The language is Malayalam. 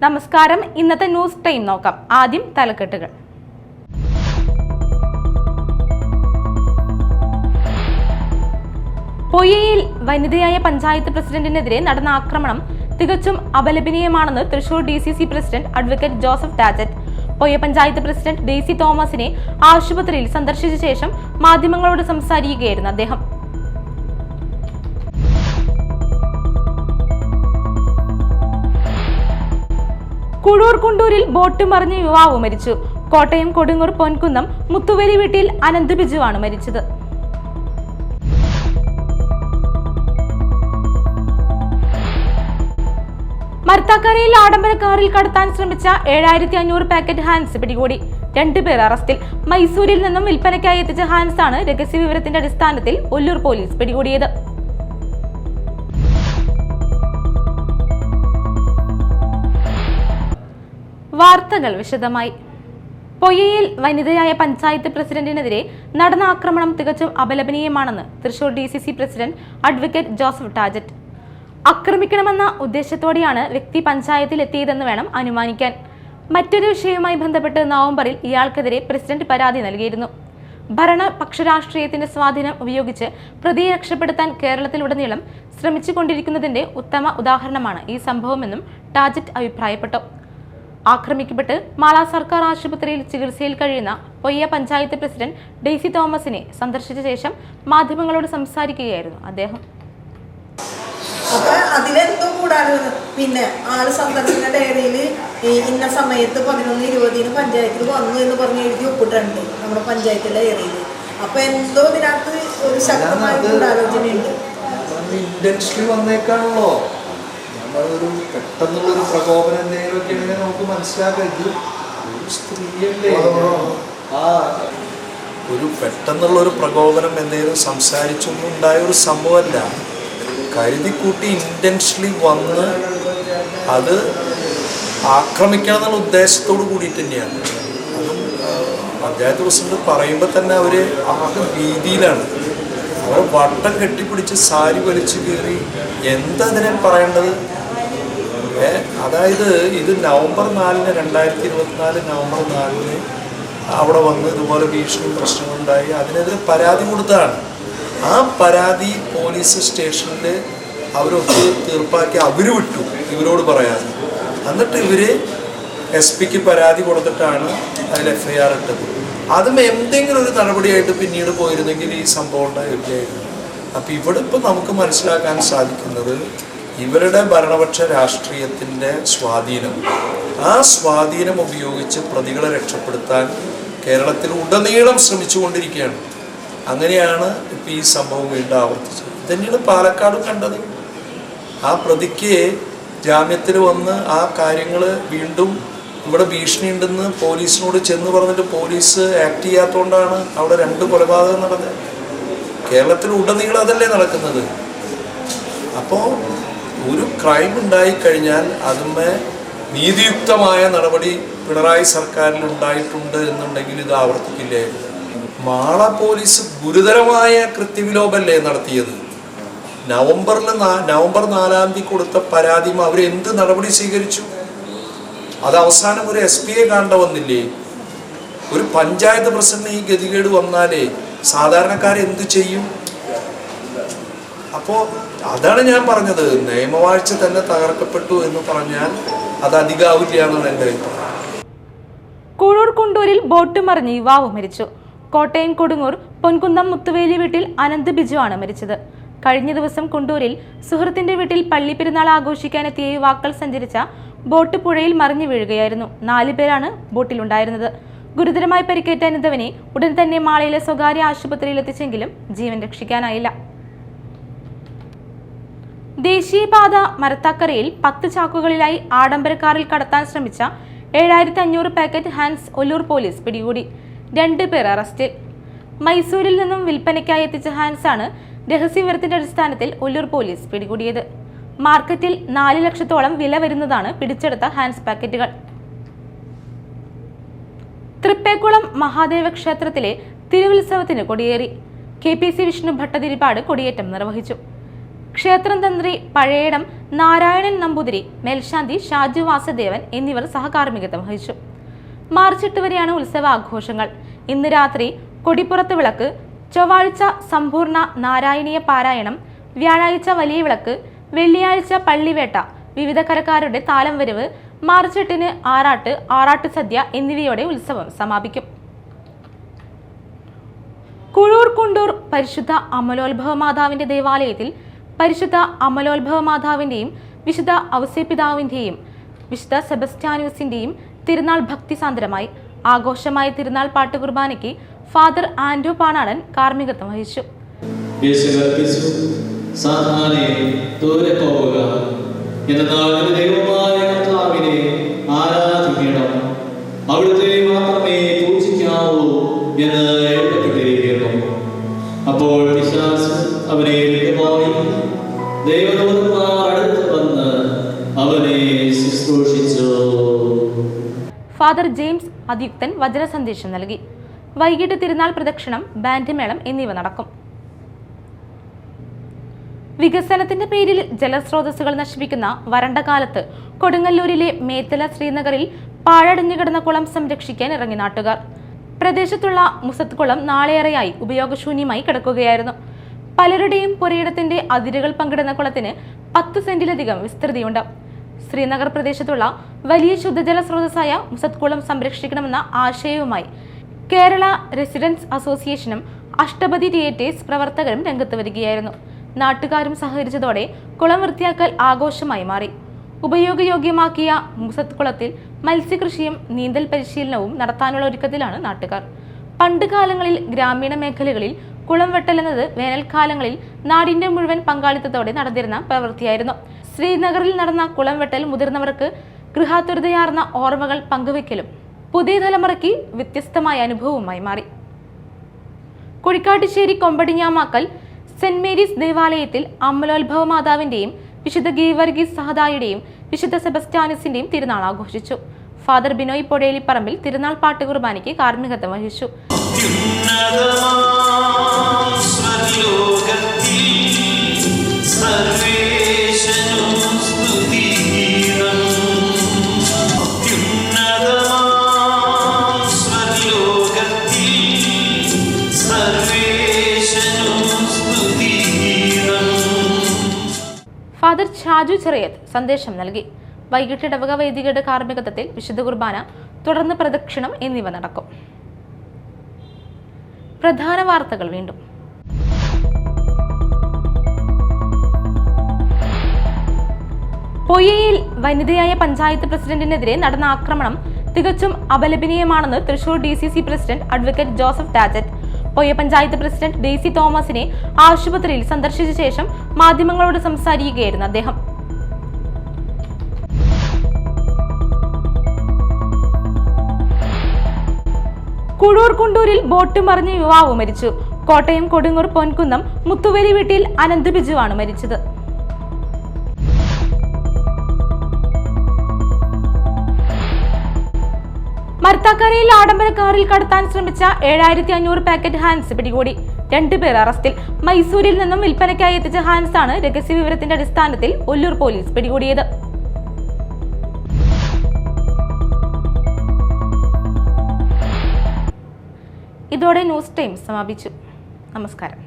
നമസ്കാരം. ഇന്നത്തെ ന്യൂസ് ടൈം നോക്കാം. ആദ്യം തലക്കെട്ടുകൾ. പൊയ്യയിൽ വനിതയായ പഞ്ചായത്ത് പ്രസിഡന്റിനെതിരെ നടന്ന ആക്രമണം തികച്ചും അപലപനീയമാണെന്ന് Thrissur DCC president advocate Joseph Tajet. Poyya panchayat president Daisy തോമസിനെ ആശുപത്രിയിൽ സന്ദർശിച്ച ശേഷം മാധ്യമങ്ങളോട് സംസാരിക്കുകയായിരുന്നു അദ്ദേഹം. കുഴൂർ കുണ്ടൂരിൽ ബോട്ട് മറിഞ്ഞ് യുവാവ് മരിച്ചു. കോട്ടയം കൊടുങ്ങൂർ പൊൻകുന്നം മുത്തുവേലി വീട്ടിൽ അനന്ത് ബിജുവാണ് മരിച്ചത്. മർത്താക്കരയിൽ ആഡംബര കാറിൽ കടത്താൻ ശ്രമിച്ച 7500 പാക്കറ്റ് ഹാൻസ് പിടികൂടി. 2 പേർ അറസ്റ്റിൽ. മൈസൂരിൽ നിന്നും വിൽപ്പനയ്ക്കായി എത്തിച്ച ഹാൻസ് ആണ് രഹസ്യവിവരത്തിന്റെ അടിസ്ഥാനത്തിൽ ഒല്ലൂർ പോലീസ് പിടികൂടിയത്. വാർത്തകൾ വിശദമായി. പൊയ്യയിൽ വനിതയായ പഞ്ചായത്ത് പ്രസിഡന്റിനെതിരെ നടന്ന ആക്രമണം തികച്ചും അപലപനീയമാണെന്ന് Thrissur DCC president advocate Joseph Tajet. ആക്രമിക്കണമെന്ന ഉദ്ദേശത്തോടെയാണ് വ്യക്തി പഞ്ചായത്തിൽ എത്തിയതെന്ന് വേണം അനുമാനിക്കാൻ. മറ്റൊരു വിഷയവുമായി ബന്ധപ്പെട്ട് നവംബറിൽ ഇയാൾക്കെതിരെ പ്രസിഡന്റ് പരാതി നൽകിയിരുന്നു. ഭരണപക്ഷ രാഷ്ട്രീയത്തിന്റെ സ്വാധീനം ഉപയോഗിച്ച് പ്രതിയെ രക്ഷപ്പെടുത്താൻ കേരളത്തിലുടനീളം ശ്രമിച്ചുകൊണ്ടിരിക്കുന്നതിന്റെ ഉത്തമ ഉദാഹരണമാണ് ഈ സംഭവമെന്നും ടാജറ്റ് അഭിപ്രായപ്പെട്ടു. ആക്രമിക്കപ്പെട്ട് മാള സർക്കാർ ആശുപത്രിയിൽ ചികിത്സയിൽ കഴിയുന്ന പൊയ്യ പഞ്ചായത്ത് പ്രസിഡന്റ് ഡെയ്സി തോമസിനെ സന്ദർശിച്ച ശേഷം മാധ്യമങ്ങളോട് സംസാരിക്കുകയായിരുന്നു അദ്ദേഹം. അതിലെന്തോ കൂടാതെ പിന്നെ ആള് സന്ദർശന ഡയറിയിൽ ഇന്ന സമയത്ത് 11:20 പഞ്ചായത്തിൽ വന്നു എന്ന് പറഞ്ഞ് എഴുതി ഒപ്പിട്ടുണ്ട് നമ്മുടെ പഞ്ചായത്ത് ഡയറിയിൽ. അപ്പൊ എന്തോ ഇതിനകത്ത് ഒരു ശക്തമായ ഗൂഢാലോചനയുണ്ട്. ഒരു പെട്ടെന്നുള്ളൊരു പ്രകോപനം എന്തെങ്കിലുമൊക്കെ ഉണ്ടെങ്കിൽ നമുക്ക് മനസ്സിലാക്കാം. ഇത് സ്ത്രീയല്ലേ, ഒരു പെട്ടെന്നുള്ളൊരു പ്രകോപനം എന്തെങ്കിലും സംസാരിച്ചൊന്നും ഉണ്ടായ ഒരു സംഭവമല്ല. കരുതിക്കൂട്ടി ഇൻറ്റൻഷനലി വന്ന് അത് ആക്രമിക്കണം എന്നുള്ള ഉദ്ദേശത്തോട് കൂടിയിട്ട് തന്നെയാണ്. അതും പഞ്ചായത്ത് പ്രസിഡന്റ് പറയുമ്പോൾ തന്നെ അവർ ആകെ ഭീതിയിലാണ്. അവർ വട്ടം കെട്ടിപ്പിടിച്ച് സാരി വലിച്ചു കയറി എന്തതിനെ പറയേണ്ടത്. അതായത് ഇത് നവംബർ 4 2024 നവംബർ 4 അവിടെ വന്ന് ഇതുപോലെ ഭീഷണി പ്രശ്നങ്ങളുണ്ടായി. അതിനെതിരെ പരാതി കൊടുത്തതാണ്. ആ പരാതി പോലീസ് സ്റ്റേഷനിൽ അവരൊക്കെ തീർപ്പാക്കി അവർ വിട്ടു ഇവരോട് പറയാൻ. എന്നിട്ട് ഇവർ SP പരാതി കൊടുത്തിട്ടാണ് അതിൽ FIR ഇട്ടത്. അതും എന്തെങ്കിലും ഒരു നടപടിയായിട്ട് പിന്നീട് പോയിരുന്നെങ്കിൽ ഈ സംഭവം ഉണ്ടായിരിക്കുകയായിരുന്നു. അപ്പം ഇവിടെ ഇപ്പം നമുക്ക് മനസ്സിലാക്കാൻ സാധിക്കുന്നത് ഇവരുടെ ഭരണപക്ഷ രാഷ്ട്രീയത്തിൻ്റെ സ്വാധീനം, ആ സ്വാധീനം ഉപയോഗിച്ച് പ്രതികളെ രക്ഷപ്പെടുത്താൻ കേരളത്തിൽ ഉടനീളം ശ്രമിച്ചുകൊണ്ടിരിക്കുകയാണ്. അങ്ങനെയാണ് ഇപ്പം ഈ സംഭവം വീണ്ടും ആവർത്തിച്ചത്. ഇതന്നെയാണ് പാലക്കാടും കണ്ടത്. ആ പ്രതിക്ക് ജാമ്യത്തിൽ വന്ന് ആ കാര്യങ്ങൾ വീണ്ടും ഇവിടെ ഭീഷണി ഉണ്ടെന്ന് പോലീസിനോട് ചെന്ന് പറഞ്ഞിട്ട് പോലീസ് ആക്ട് ചെയ്യാത്തതുകൊണ്ടാണ് അവിടെ 2 കൊലപാതകം നടന്നത്. കേരളത്തിൽ ഉടനീളം അതല്ലേ നടക്കുന്നത്. അപ്പോൾ ഒരു ക്രൈം ഉണ്ടായിക്കഴിഞ്ഞാൽ അതുമേ നീതിയുക്തമായ നടപടി പിണറായി സർക്കാരിൽ ഉണ്ടായിട്ടുണ്ട് എന്നുണ്ടെങ്കിൽ ഇത് ആവർത്തിക്കില്ലേ. മാള പോലീസ് ഗുരുതരമായ കൃത്യവിലോപല്ലേ നടത്തിയത്. നവംബർ 4 കൊടുത്ത പരാതിയും അവരെന്ത് നടപടി സ്വീകരിച്ചു. അത് അവസാനം ഒരു SP കാണേണ്ട വന്നില്ലേ. ഒരു പഞ്ചായത്ത് പ്രസിഡന്റ് ഈ ഗതികേട് വന്നാലേ സാധാരണക്കാരെന്ത് ചെയ്യും. അപ്പോൾ അതാണ് ഞാൻ പറഞ്ഞത്, നിയമവാഴ്ച തന്നെ തകർക്കപ്പെട്ടു എന്ന് പറഞ്ഞാൽ അത് അധികാവില്ല എന്നാണ് എൻ്റെ അഭിപ്രായം. കുഴൂർ കുണ്ടൂരിൽ ബോട്ട് മറിഞ്ഞ് യുവാവ് മരിച്ചു. കോട്ടയം കൊടുങ്ങൂർ പൊൻകുന്നം മുത്തുവേലി വീട്ടിൽ അനന്ത് ബിജുവാണ് മരിച്ചത്. കഴിഞ്ഞ ദിവസം കുണ്ടൂരിൽ സുഹൃത്തിന്റെ വീട്ടിൽ പള്ളിപ്പെരുന്നാൾ ആഘോഷിക്കാനെത്തിയ യുവാക്കൾ സഞ്ചരിച്ച ബോട്ട് പുഴയിൽ മറിഞ്ഞു വീഴുകയായിരുന്നു. 4 പേരാണ് ബോട്ടിലുണ്ടായിരുന്നത്. ഗുരുതരമായി പരിക്കേറ്റ അനന്തവനെ ഉടൻ തന്നെ മാളയിലെ സ്വകാര്യ ആശുപത്രിയിൽ എത്തിച്ചെങ്കിലും ജീവൻ രക്ഷിക്കാനായില്ല. ദേശീയപാത മരത്താക്കരയിൽ 10 ചാക്കുകളിലായി ആഡംബര കാറിൽ കടത്താൻ ശ്രമിച്ച 7500 പാക്കറ്റ് ഹാൻസ് ഒല്ലൂർ പോലീസ് പിടികൂടി. 2 പേർ അറസ്റ്റിൽ. മൈസൂരിൽ നിന്നും വിൽപ്പനയ്ക്കായി എത്തിച്ച ഹാൻസ് ആണ് രഹസ്യവിവരത്തിന്റെ അടിസ്ഥാനത്തിൽ ഒല്ലൂർ പോലീസ് പിടികൂടിയത്. മാർക്കറ്റിൽ 4 ലക്ഷത്തോളം വില വരുന്നതാണ് പിടിച്ചെടുത്ത ഹാൻസ് പാക്കറ്റുകൾ. തൃപ്പേക്കുളം മഹാദേവ ക്ഷേത്രത്തിലെ തിരുവുത്സവത്തിന് കൊടിയേറി. KPC വിഷ്ണു ഭട്ടതിരിപ്പാട് കൊടിയേറ്റം നിർവഹിച്ചു. ക്ഷേത്രം തന്ത്രി പഴയടം നാരായണൻ നമ്പൂതിരി, മേൽശാന്തി ഷാജു വാസുദേവൻ എന്നിവർ സഹകാർമ്മികത്വം വഹിച്ചു. മാർച്ച് 8 വരെയാണ് ഉത്സവാഘോഷങ്ങൾ. ഇന്ന് രാത്രി കൊടിപ്പുറത്ത് വിളക്ക്, ചൊവ്വാഴ്ച സമ്പൂർണ്ണ നാരായണീയ പാരായണം, വ്യാഴാഴ്ച വലിയ വിളക്ക്, വെള്ളിയാഴ്ച പള്ളിവേട്ട, വിവിധ കരക്കാരുടെ താലം വരവ്, മാർച്ച് 8-ന് ആറാട്ട്, ആറാട്ട് സദ്യ എന്നിവയോടെ ഉത്സവം സമാപിക്കും. കുഴൂർ കുണ്ടൂർ പരിശുദ്ധ അമലോത്ഭവ മാതാവിന്റെ ദേവാലയത്തിൽ പരിശുദ്ധ അമലോത്ഭവ മാതാവിന്റെയും വിശുദ്ധ ഔസേപിതാവിന്റെയും വിശുദ്ധ സെബസ്റ്റ്യാനൂസിന്റെയും തിരുനാൾ ഭക്തിസാന്ദ്രമായി. ആഘോഷമായ തിരുനാൾ പാട്ട് കുർബാനയ്ക്ക് ഫാദർ ആൻഡ്രൂ പാണാടൻ കാർമ്മികത്വം വഹിച്ചു. അപ്പോൾ അവനെ ദൈവദൂതന്മാർ അടുത്ത് വന്ന് അവനെ ശുശ്രൂഷിച്ചു. ഫാദർ ജെയിംസ് അധിയുക്തൻ വചന സന്ദേശം നൽകി. വൈകിട്ട് തിരുനാൾ പ്രദക്ഷിണം, ബാൻഡ് മേളം എന്നിവ നടക്കും. വികസനത്തിന്റെ പേരിൽ ജലസ്രോതസ്സുകൾ നശിപ്പിക്കുന്ന വരണ്ട കാലത്ത് കൊടുങ്ങല്ലൂരിലെ മേത്തല ശ്രീനഗറിൽ പാഴടഞ്ഞു കിടന്ന കുളം സംരക്ഷിക്കാൻ ഇറങ്ങി നാട്ടുകാർ. പ്രദേശത്തുള്ള മുസത്ത് കുളം നാളേറെയായി ഉപയോഗശൂന്യമായി കിടക്കുകയായിരുന്നു. പലരുടെയും പുരയിടത്തിന്റെ അതിരുകൾ പങ്കിടുന്ന കുളത്തിന് 10 സെന്റിലധികം വിസ്തൃതിയുണ്ട്. ശ്രീനഗർ പ്രദേശത്തുള്ള വലിയ ശുദ്ധജല സ്രോതസ്സായ മുസത്ത് കുളം സംരക്ഷിക്കണമെന്ന ആശയവുമായി കേരള റെസിഡൻസ് അസോസിയേഷനും അഷ്ടപതി തിയേറ്റേഴ്സ് പ്രവർത്തകരും രംഗത്ത് വരികയായിരുന്നു. നാട്ടുകാരും സഹകരിച്ചതോടെ കുളം വൃത്തിയാക്കൽ ആഘോഷമായി മാറി. ഉപയോഗയോഗ്യമാക്കിയ മുസത്ത് കുളത്തിൽ മത്സ്യകൃഷിയും നീന്തൽ പരിശീലനവും നടത്താനുള്ള ഒരുക്കത്തിലാണ് നാട്ടുകാർ. പണ്ട് കാലങ്ങളിൽ ഗ്രാമീണ മേഖലകളിൽ കുളം വെട്ടൽ എന്നത് വേനൽക്കാലങ്ങളിൽ നാടിന്റെ മുഴുവൻ പങ്കാളിത്തത്തോടെ നടന്നിരുന്ന പ്രവൃത്തിയായിരുന്നു. ശ്രീനഗറിൽ നടന്ന കുളം വെട്ടൽ മുതിർന്നവർക്ക് ഗൃഹാതുരതയാർന്ന ഓർമ്മകൾ പങ്കുവെക്കലും പുതിയ തലമുറയ്ക്ക് വ്യത്യസ്തമായ അനുഭവവുമായി മാറി. കുഴിക്കാട്ടുശ്ശേരി കൊമ്പടിഞ്ഞാമാക്കൽ സെന്റ് മേരീസ് ദേവാലയത്തിൽ അമലോത്ഭവ മാതാവിന്റെയും വിശുദ്ധ ഗീവർഗീസ് സഹദായുടെയും വിശുദ്ധ സെബസ്റ്റ്യാനസിന്റെയും തിരുനാൾ ആഘോഷിച്ചു. ഫാദർ ബിനോയ് പൊടേലിപ്പറമ്പിൽ തിരുനാൾ പാട്ട് കുർബാനയ്ക്ക് കാർമ്മികത്വം വഹിച്ചു. ഫാദർ ഷാജു ചെറിയത്ത് സന്ദേശം നൽകി. വൈകിട്ട് ഇടവക വൈദികരുടെ കാർമ്മികത്വത്തിൽ വിശുദ്ധ കുർബാന, തുടർന്ന് പ്രദക്ഷിണം എന്നിവ നടക്കും. പ്രധാന വാർത്തകൾ വീണ്ടും. പൊയ്യയിൽ വനിതയായ പഞ്ചായത്ത് പ്രസിഡന്റിനെതിരെ നടന്ന ആക്രമണം തികച്ചും അപലപനീയമാണെന്ന് Thrissur DCC president advocate Joseph Tajet. Poyya panchayat president Daisy തോമസിനെ ആശുപത്രിയിൽ സന്ദർശിച്ച ശേഷം മാധ്യമങ്ങളോട് സംസാരിക്കുകയായിരുന്നു അദ്ദേഹം. കുഴൂർ കുണ്ടൂരിൽ ബോട്ട് മറിഞ്ഞ് യുവാവ് മരിച്ചു. കോട്ടയം കൊടുങ്ങൂർ പൊൻകുന്നം മുത്തുവേലി വീട്ടിൽ അനന്ത് ബിജുവാണ് മരിച്ചത്. മർത്താക്കരയിൽ ആഡംബര കാറിൽ കടത്താൻ ശ്രമിച്ച 7500 പാക്കറ്റ് ഹാൻസ് പിടികൂടി. 2 പേർ അറസ്റ്റിൽ. മൈസൂരിൽ നിന്നും വിൽപ്പനയ്ക്കായി എത്തിച്ച ഹാൻസ് ആണ് രഹസ്യ വിവരത്തിന്റെ അടിസ്ഥാനത്തിൽ ഒല്ലൂർ പോലീസ് പിടികൂടിയത്. ഇതോടെ ന്യൂസ് ടൈം സമാപിച്ചു. നമസ്കാരം.